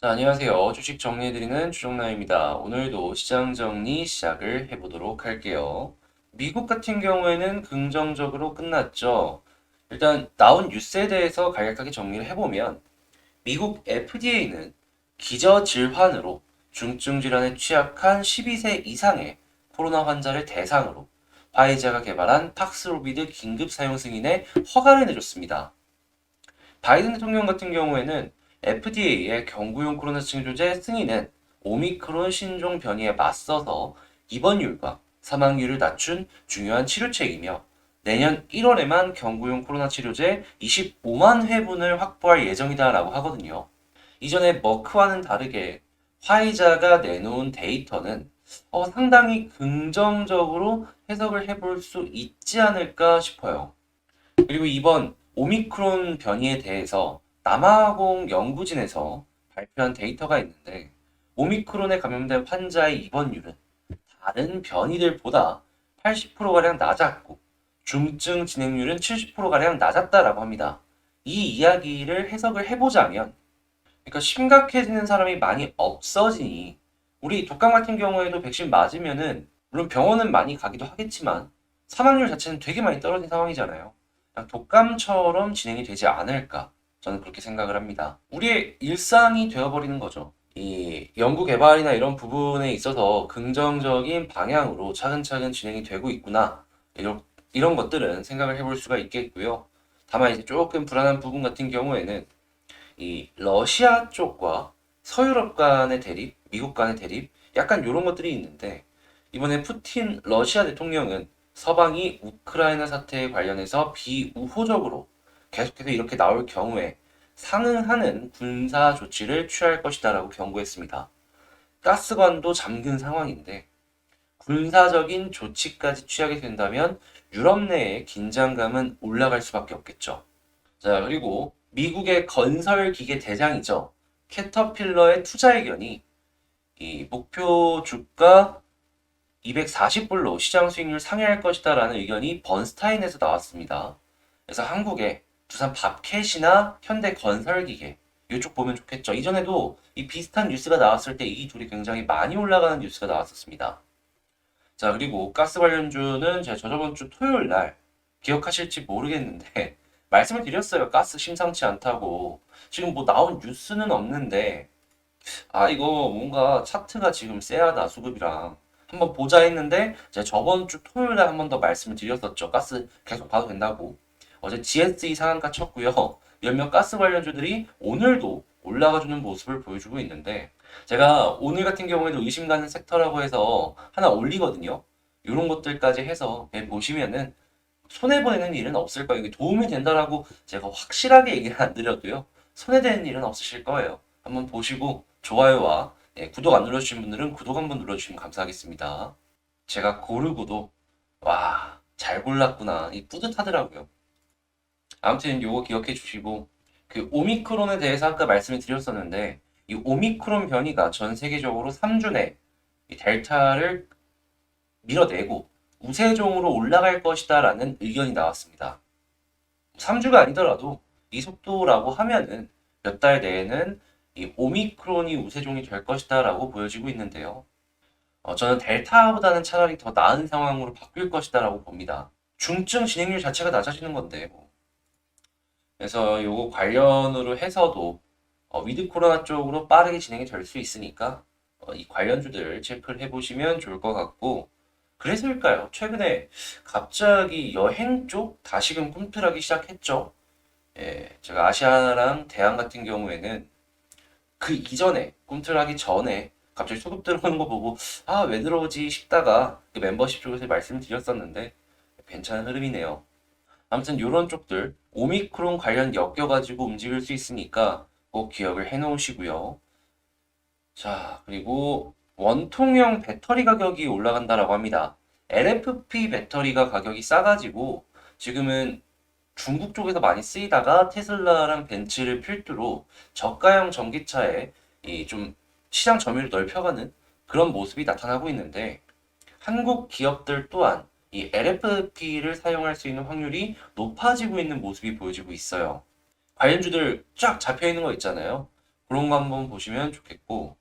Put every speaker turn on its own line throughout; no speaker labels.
자, 안녕하세요. 주식 정리해드리는 주정남입니다. 오늘도 시장 정리 시작을 해보도록 할게요. 미국 같은 경우에는 긍정적으로 끝났죠. 일단 나온 뉴스에 대해서 간략하게 정리를 해보면 미국 FDA는 기저질환으로 중증 질환에 취약한 12세 이상의 코로나 환자를 대상으로 화이자가 개발한 팍스로비드 긴급 사용 승인에 허가를 내줬습니다. 바이든 대통령 같은 경우에는 FDA의 경구용 코로나 치료제 승인은 오미크론 신종 변이에 맞서서 입원율과 사망률을 낮춘 중요한 치료책이며 내년 1월에만 경구용 코로나 치료제 25만 회분을 확보할 예정이다라고 하거든요. 이전에 머크와는 다르게 화이자가 내놓은 데이터는 상당히 긍정적으로 해석을 해볼 수 있지 않을까 싶어요. 그리고 이번 오미크론 변이에 대해서 남아공 연구진에서 발표한 데이터가 있는데 오미크론에 감염된 환자의 입원율은 다른 변이들보다 80%가량 낮았고 중증 진행률은 70%가량 낮았다라고 합니다. 이 이야기를 해석을 해보자면 그러니까 심각해지는 사람이 많이 없어지니 우리 독감 같은 경우에도 백신 맞으면은 물론 병원은 많이 가기도 하겠지만 사망률 자체는 되게 많이 떨어진 상황이잖아요. 그냥 독감처럼 진행이 되지 않을까 저는 그렇게 생각을 합니다. 우리의 일상이 되어버리는 거죠. 이 연구 개발이나 이런 부분에 있어서 긍정적인 방향으로 차근차근 진행이 되고 있구나 이런 것들은 생각을 해볼 수가 있겠고요. 다만 이제 조금 불안한 부분 같은 경우에는 이 러시아 쪽과 서유럽 간의 대립, 미국 간의 대립, 약간 이런 것들이 있는데 이번에 푸틴 러시아 대통령은 서방이 우크라이나 사태에 관련해서 비우호적으로 계속해서 이렇게 나올 경우에 상응하는 군사 조치를 취할 것이다라고 경고했습니다. 가스관도 잠근 상황인데 군사적인 조치까지 취하게 된다면 유럽 내의 긴장감은 올라갈 수밖에 없겠죠. 자, 그리고 미국의 건설 기계 대장이죠. 캐터필러의 투자 의견이 이 목표 주가 240불로 시장 수익률 상회할 것이다라는 의견이 번스타인에서 나왔습니다. 그래서 한국의 두산 밥캣이나 현대 건설기계 이쪽 보면 좋겠죠. 이전에도 이 비슷한 뉴스가 나왔을 때 이 둘이 굉장히 많이 올라가는 뉴스가 나왔었습니다. 자, 그리고 가스 관련주는 제가 저번 주 토요일 날 기억하실지 모르겠는데 말씀을 드렸어요. 가스 심상치 않다고. 지금 뭐 나온 뉴스는 없는데 이거 뭔가 차트가 지금 쎄하다 수급이랑 한번 보자 했는데 제가 저번 주 토요일 날 한 번 더 말씀을 드렸었죠. 가스 계속 봐도 된다고. 어제 GSE 상한가 쳤고요. 몇몇 가스 관련주들이 오늘도 올라가주는 모습을 보여주고 있는데 제가 오늘 같은 경우에도 의심 가는 섹터라고 해서 하나 올리거든요. 이런 것들까지 해서 보시면은 손해보는 일은 없을 거예요. 이게 도움이 된다라고 제가 확실하게 얘기를 안 드려도요. 손해되는 일은 없으실 거예요. 한번 보시고 좋아요와 구독 안 눌러주신 분들은 구독 한번 눌러주시면 감사하겠습니다. 제가 고르고도 와, 잘 골랐구나. 이 뿌듯하더라고요. 아무튼 요거 기억해 주시고 그 오미크론에 대해서 아까 말씀을 드렸었는데 이 오미크론 변이가 전 세계적으로 3주 내 이 델타를 밀어내고 우세종으로 올라갈 것이다라는 의견이 나왔습니다. 3주가 아니더라도 이 속도라고 하면은 몇 달 내에는 이 오미크론이 우세종이 될 것이다라고 보여지고 있는데요. 저는 델타보다는 차라리 더 나은 상황으로 바뀔 것이다라고 봅니다. 중증 진행률 자체가 낮아지는 건데 뭐. 그래서 요거 관련으로 해서도 위드 코로나 쪽으로 빠르게 진행이 될 수 있으니까 이 관련주들 체크를 해보시면 좋을 것 같고 그래서일까요? 최근에 갑자기 여행 쪽 다시금 꿈틀하기 시작했죠. 예, 제가 아시아나랑 대한 같은 경우에는 그 이전에 꿈틀하기 전에 갑자기 소급 들어오는 거 보고 왜 들어오지 싶다가 그 멤버십 쪽에서 말씀을 드렸었는데 괜찮은 흐름이네요. 아무튼 이런 쪽들 오미크론 관련 엮여가지고 움직일 수 있으니까 꼭 기억을 해놓으시고요. 자, 그리고 원통형 배터리 가격이 올라간다라고 합니다. LFP 배터리가 가격이 싸가지고 지금은 중국 쪽에서 많이 쓰이다가 테슬라랑 벤츠를 필두로 저가형 전기차에 이 좀 시장 점유율을 넓혀가는 그런 모습이 나타나고 있는데 한국 기업들 또한 이 LFP를 사용할 수 있는 확률이 높아지고 있는 모습이 보여지고 있어요. 관련주들 쫙 잡혀 있는 거 있잖아요. 그런 거 한번 보시면 좋겠고,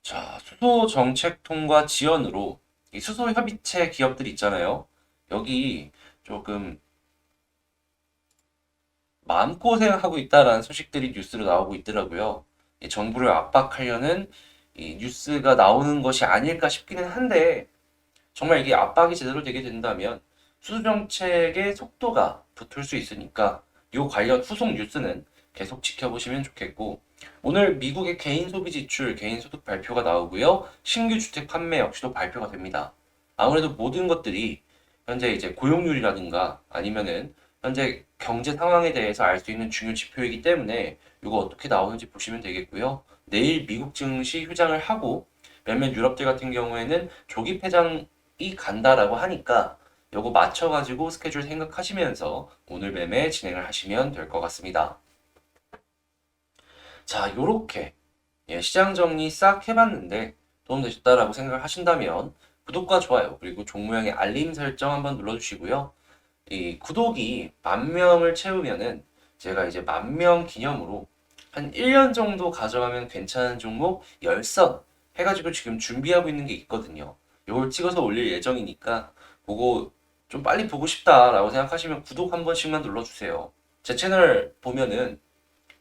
자, 수소 정책 통과 지연으로 이 수소 협의체 기업들 있잖아요. 여기 조금 마음고생하고 있다라는 소식들이 뉴스로 나오고 있더라고요. 이 정부를 압박하려는 이 뉴스가 나오는 것이 아닐까 싶기는 한데, 정말 이게 압박이 제대로 되게 된다면 수소 정책의 속도가 붙을 수 있으니까 이 관련 후속 뉴스는 계속 지켜보시면 좋겠고, 오늘 미국의 개인 소비 지출, 개인 소득 발표가 나오고요. 신규 주택 판매 역시도 발표가 됩니다. 아무래도 모든 것들이 현재 이제 고용률이라든가 아니면은 현재 경제 상황에 대해서 알 수 있는 중요 지표이기 때문에 이거 어떻게 나오는지 보시면 되겠고요. 내일 미국 증시 휴장을 하고 몇몇 유럽들 같은 경우에는 조기 폐장이 간다라고 하니까 요거 맞춰가지고 스케줄 생각하시면서 오늘 매매 진행을 하시면 될 것 같습니다. 자, 요렇게 시장 정리 싹 해봤는데 도움되셨다라고 생각을 하신다면 구독과 좋아요 그리고 종모양의 알림 설정 한번 눌러주시고요. 이 구독이 10,000명을 채우면은 제가 이제 10,000명 기념으로 한 1년 정도 가져가면 괜찮은 종목 10선 해가지고 지금 준비하고 있는 게 있거든요. 요걸 찍어서 올릴 예정이니까 그거 좀 빨리 보고 싶다라고 생각하시면 구독 한 번씩만 눌러주세요. 제 채널 보면은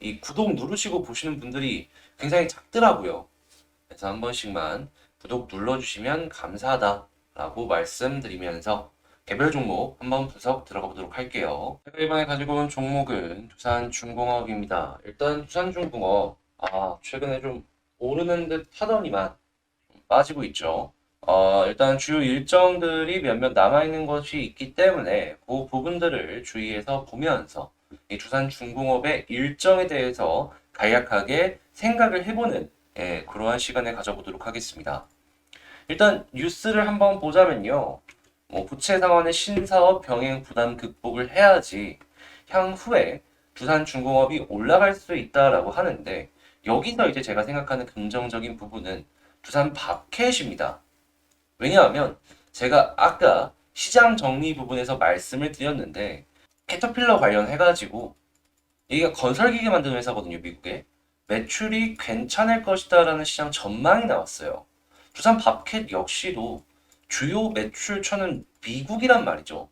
이 구독 누르시고 보시는 분들이 굉장히 작더라고요. 그래서 한 번씩만 구독 눌러주시면 감사하다라고 말씀드리면서 개별 종목 한번 분석 들어가 보도록 할게요. 제가 이번에 가지고 온 종목은 두산중공업입니다. 일단 두산중공업 최근에 좀 오르는 듯 하더니만 빠지고 있죠. 일단 주요 일정들이 몇몇 남아있는 것이 있기 때문에 그 부분들을 주의해서 보면서 이 두산중공업의 일정에 대해서 간략하게 생각을 해보는 그러한 시간을 가져보도록 하겠습니다. 일단 뉴스를 한번 보자면요. 부채 상환의 신사업 병행 부담 극복을 해야지 향후에 두산중공업이 올라갈 수 있다라고 하는데 여기서 이제 제가 생각하는 긍정적인 부분은 두산 밥캣입니다. 왜냐하면 제가 아까 시장 정리 부분에서 말씀을 드렸는데 캐터필러 관련해가지고 여기가 건설기계 만드는 회사거든요, 미국에. 매출이 괜찮을 것이다라는 시장 전망이 나왔어요. 두산 밥캣 역시도 주요 매출처는 미국이란 말이죠.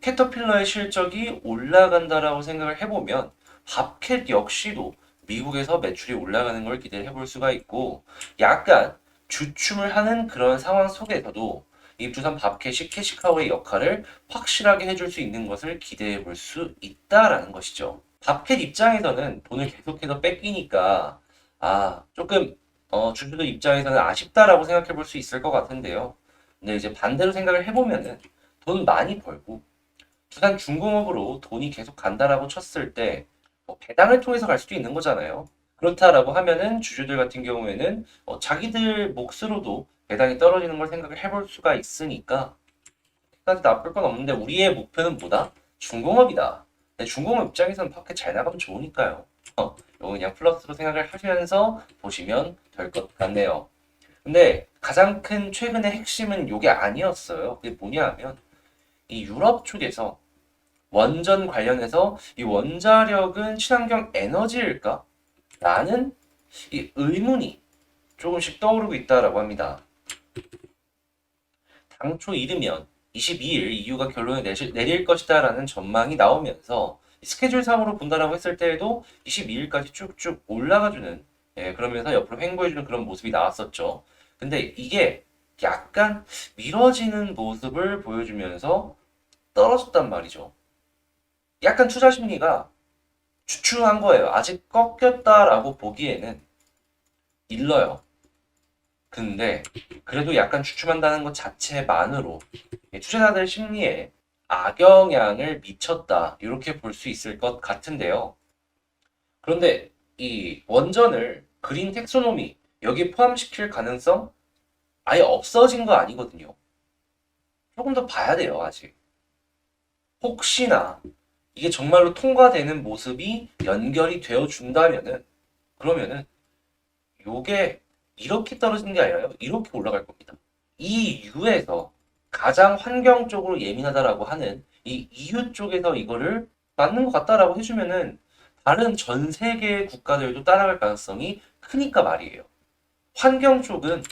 캐터필러의 실적이 올라간다라고 생각을 해보면 밥캣 역시도 미국에서 매출이 올라가는 걸 기대를 해볼 수가 있고 약간 주춤을 하는 그런 상황 속에서도 이 두산 밥캣이 캐시카우의 역할을 확실하게 해줄 수 있는 것을 기대해 볼 수 있다라는 것이죠. 밥캣 입장에서는 돈을 계속해서 뺏기니까 조금 주주들 입장에서는 아쉽다라고 생각해 볼 수 있을 것 같은데요. 근데 이제 반대로 생각을 해보면은 돈 많이 벌고 두산중공업으로 돈이 계속 간다라고 쳤을 때 배당을 통해서 갈 수도 있는 거잖아요. 그렇다라고 하면은 주주들 같은 경우에는 자기들 몫으로도 배당이 떨어지는 걸 생각을 해볼 수가 있으니까 까지 나쁠 건 없는데 우리의 목표는 뭐다? 중공업이다. 근데 중공업 입장에서는 밖에 잘 나가면 좋으니까요. 이거 그냥 플러스로 생각을 하시면서 보시면 될 것 같네요. 근데 가장 큰 최근의 핵심은 이게 아니었어요. 그게 뭐냐 하면 이 유럽 쪽에서 원전 관련해서 이 원자력은 친환경 에너지일까? 라는 이 의문이 조금씩 떠오르고 있다라고 합니다. 당초 이르면 22일 EU가 결론을 내릴 것이다 라는 전망이 나오면서 스케줄상으로 본다라고 했을 때에도 22일까지 쭉쭉 올라가주는 그러면서 옆으로 횡보해주는 그런 모습이 나왔었죠. 근데 이게 약간 미뤄지는 모습을 보여주면서 떨어졌단 말이죠. 약간 투자 심리가 주춤한 거예요. 아직 꺾였다라고 보기에는 일러요. 근데 그래도 약간 주춤한다는 것 자체만으로 투자자들 심리에 악영향을 미쳤다. 이렇게 볼 수 있을 것 같은데요. 그런데 이 원전을 그린 텍소노미 여기에 포함시킬 가능성 아예 없어진 거 아니거든요. 조금 더 봐야 돼요, 아직. 혹시나 이게 정말로 통과되는 모습이 연결이 되어 준다면은 그러면은 요게 이렇게 떨어지는 게 아니라요. 이렇게 올라갈 겁니다. 이 이유에서 가장 환경적으로 예민하다라고 하는 이 이유 쪽에서 이거를 맞는 것 같다라고 해주면은 다른 전 세계의 국가들도 따라갈 가능성이 크니까 말이에요. 환경 쪽은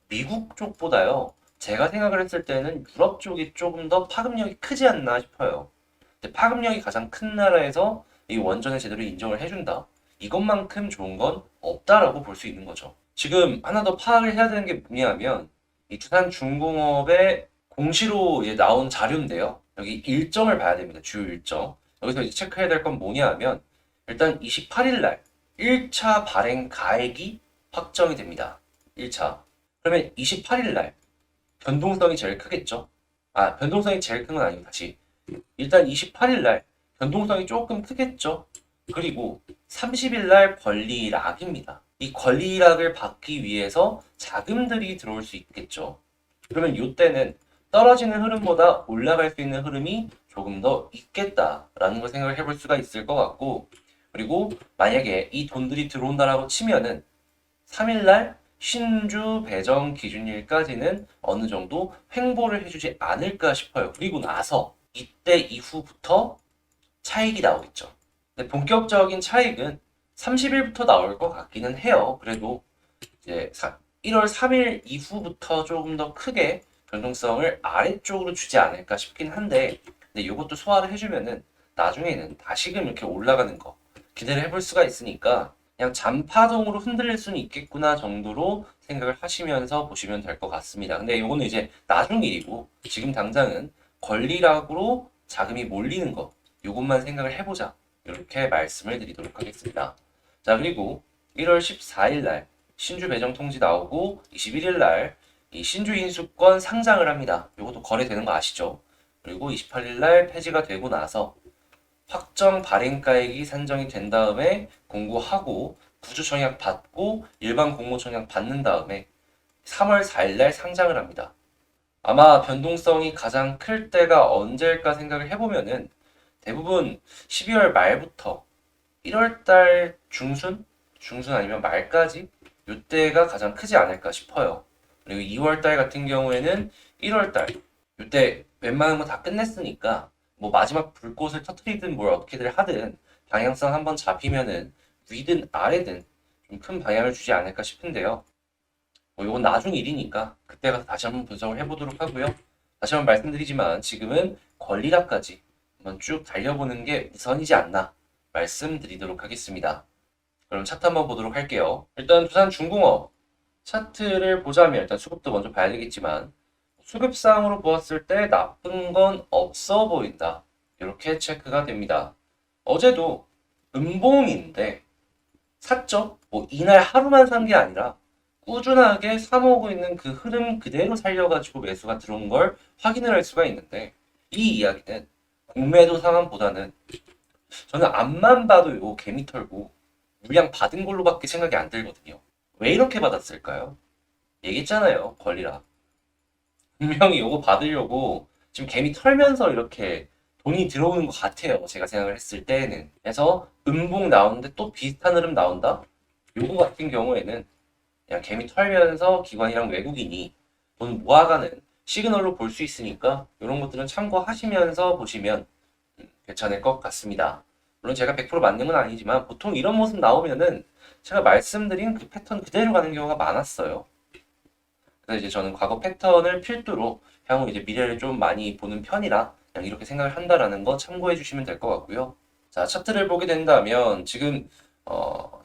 미국 쪽보다요. 제가 생각을 했을 때는 유럽 쪽이 조금 더 파급력이 크지 않나 싶어요. 근데 파급력이 가장 큰 나라에서 이 원전을 제대로 인정을 해준다. 이것만큼 좋은 건 없다라고 볼 수 있는 거죠. 지금 하나 더 파악을 해야 되는 게 뭐냐면 이 두산중공업의 공시로 이제 나온 자료인데요. 여기 일정을 봐야 됩니다. 주요 일정. 여기서 이제 체크해야 될 건 뭐냐 하면 일단 28일 날 1차 발행 가액이 확정이 됩니다. 1차. 그러면 28일 날 변동성이 제일 크겠죠? 아, 변동성이 제일 큰 건 아니고 다시. 일단 28일 날 변동성이 조금 크겠죠? 그리고 30일 날 권리락입니다. 이 권리락을 받기 위해서 자금들이 들어올 수 있겠죠. 그러면 이때는 떨어지는 흐름보다 올라갈 수 있는 흐름이 조금 더 있겠다라는 걸 생각을 해볼 수가 있을 것 같고, 그리고 만약에 이 돈들이 들어온다라고 치면은 3일날 신주 배정 기준일까지는 어느 정도 횡보를 해주지 않을까 싶어요. 그리고 나서 이때 이후부터 차익이 나오겠죠. 근데 본격적인 차익은 30일부터 나올 것 같기는 해요. 그래도 이제 1월 3일 이후부터 조금 더 크게 변동성을 아래쪽으로 주지 않을까 싶긴 한데, 근데 이것도 소화를 해주면은 나중에는 다시금 이렇게 올라가는 거 기대를 해볼 수가 있으니까 그냥 잔파동으로 흔들릴 수는 있겠구나 정도로 생각을 하시면서 보시면 될 것 같습니다. 근데 이거는 이제 나중 일이고 지금 당장은 권리락으로 자금이 몰리는 거 이것만 생각을 해보자 이렇게 말씀을 드리도록 하겠습니다. 자, 그리고 1월 14일 날 신주 배정 통지 나오고 21일 날 이 신주 인수권 상장을 합니다. 이것도 거래되는 거 아시죠? 그리고 28일 날 폐지가 되고 나서 확정 발행가액이 산정이 된 다음에 공고하고 구주청약 받고 일반 공모청약 받는 다음에 3월 4일 날 상장을 합니다. 아마 변동성이 가장 클 때가 언제일까 생각을 해보면은 대부분 12월 말부터 1월 달 중순? 중순 아니면 말까지 이때가 가장 크지 않을까 싶어요. 그리고 2월 달 같은 경우에는 1월 달 이때 웬만한 거 다 끝냈으니까 뭐 마지막 불꽃을 터트리든 뭘 어떻게들 하든 방향성 한번 잡히면은 위든 아래든 좀 큰 방향을 주지 않을까 싶은데요. 뭐 이건 나중 일이니까 그때 가서 다시 한번 분석을 해보도록 하고요. 다시 한번 말씀드리지만 지금은 권리락까지 한번 쭉 달려보는 게 우선이지 않나 말씀드리도록 하겠습니다. 그럼 차트 한번 보도록 할게요. 일단 두산중공업 차트를 보자면 일단 수급도 먼저 봐야 되겠지만 수급상으로 보았을 때 나쁜 건 없어 보인다. 이렇게 체크가 됩니다. 어제도 음봉인데 샀죠? 뭐 이날 하루만 산 게 아니라 꾸준하게 사모으고 있는 그 흐름 그대로 살려가지고 매수가 들어온 걸 확인을 할 수가 있는데 이 이야기는 공매도 상황보다는 저는 앞만 봐도 이거 개미 털고 물량 받은 걸로밖에 생각이 안 들거든요. 왜 이렇게 받았을까요? 얘기했잖아요. 권리라. 분명히 이거 받으려고 지금 개미 털면서 이렇게 돈이 들어오는 것 같아요. 제가 생각을 했을 때는. 그래서 음봉 나오는데 또 비슷한 흐름 나온다? 요거 같은 경우에는 그냥 개미 털면서 기관이랑 외국인이 돈 모아가는 시그널로 볼 수 있으니까 이런 것들은 참고하시면서 보시면 괜찮을 것 같습니다. 물론 제가 100% 맞는 건 아니지만 보통 이런 모습 나오면은 제가 말씀드린 그 패턴 그대로 가는 경우가 많았어요. 그래서 이제 저는 과거 패턴을 필두로 향후 이제 미래를 좀 많이 보는 편이라 그냥 이렇게 생각을 한다라는 거 참고해 주시면 될 것 같고요. 자, 차트를 보게 된다면 지금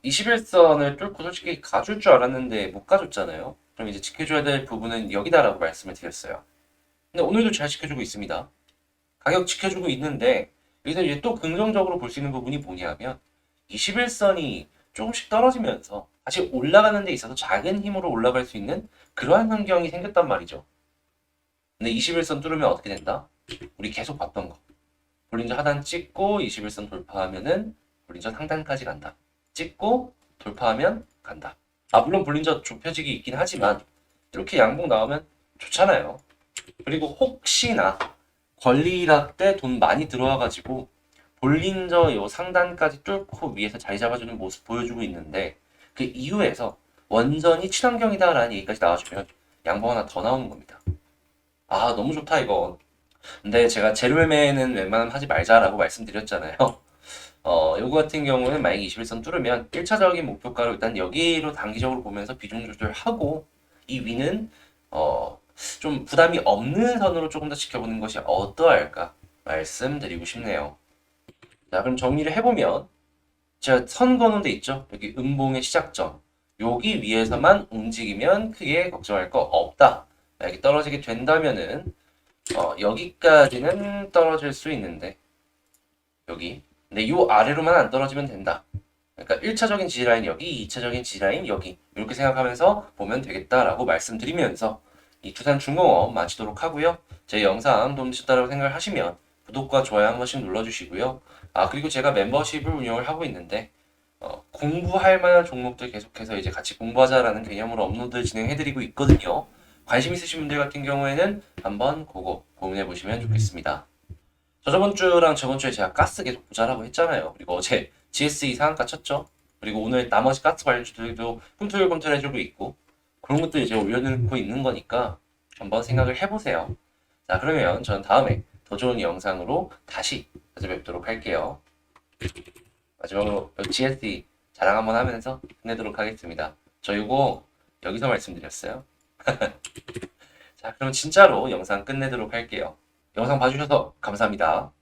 21선을 뚫고 솔직히 가줄 줄 알았는데 못 가줬잖아요. 그럼 이제 지켜줘야 될 부분은 여기다라고 말씀을 드렸어요. 근데 오늘도 잘 지켜주고 있습니다. 가격 지켜주고 있는데 여기서 이제 또 긍정적으로 볼 수 있는 부분이 뭐냐면 21선이 조금씩 떨어지면서 다시 올라가는 데 있어서 작은 힘으로 올라갈 수 있는 그러한 환경이 생겼단 말이죠. 근데 21선 뚫으면 어떻게 된다? 우리 계속 봤던 거. 볼린저 하단 찍고 21선 돌파하면은 볼린저 상단까지 간다. 찍고 돌파하면 간다. 아, 물론 볼린저 좁혀지기 있긴 하지만 이렇게 양봉 나오면 좋잖아요. 그리고 혹시나 권리락 때 돈 많이 들어와가지고 볼린저 요 상단까지 뚫고 위에서 자리 잡아주는 모습 보여주고 있는데 그 이후에서 원전이 친환경이다 라는 얘기까지 나와주면 양봉 하나 더 나오는 겁니다. 아, 너무 좋다 이거. 근데 제가 재료매매는 웬만하면 하지 말자라고 말씀드렸잖아요. 요거 같은 경우는 만약에 21선 뚫으면 1차적인 목표가로 일단 여기로 단기적으로 보면서 비중 조절하고 이 위는 좀 부담이 없는 선으로 조금 더 지켜보는 것이 어떠할까 말씀드리고 싶네요. 자, 그럼 정리를 해보면 제가 선 그어놓은 데 있죠? 여기 음봉의 시작점. 여기 위에서만 움직이면 크게 걱정할 거 없다. 만약에 떨어지게 된다면은 여기까지는 떨어질 수 있는데 여기. 근데 요 아래로만 안 떨어지면 된다. 그러니까 1차적인 지지라인 여기, 2차적인 지지라인 여기. 이렇게 생각하면서 보면 되겠다라고 말씀드리면서 이 두산 중공업 마치도록 하고요. 제 영상 도움되셨다고 생각을 하시면 구독과 좋아요 한 번씩 눌러주시고요. 아, 그리고 제가 멤버십을 운영을 하고 있는데 공부할 만한 종목들 계속해서 이제 같이 공부하자라는 개념으로 업로드 진행해드리고 있거든요. 관심 있으신 분들 같은 경우에는 한번 그거 고민해 보시면 좋겠습니다. 저번 주랑 저번 주에 제가 가스 계속 보자라고 했잖아요. 그리고 어제 GSE 상한가 쳤죠. 그리고 오늘 나머지 가스 관련주들도 꿈틀꿈틀 해주고 있고 그런 것들 이제 올려놓고 있는 거니까 한번 생각을 해보세요. 자, 그러면 저는 다음에 더 좋은 영상으로 다시 찾아뵙도록 할게요. 마지막으로 GSE 자랑 한번 하면서 끝내도록 하겠습니다. 저 이거 여기서 말씀드렸어요. 자, 그럼 진짜로 영상 끝내도록 할게요. 영상 봐주셔서 감사합니다.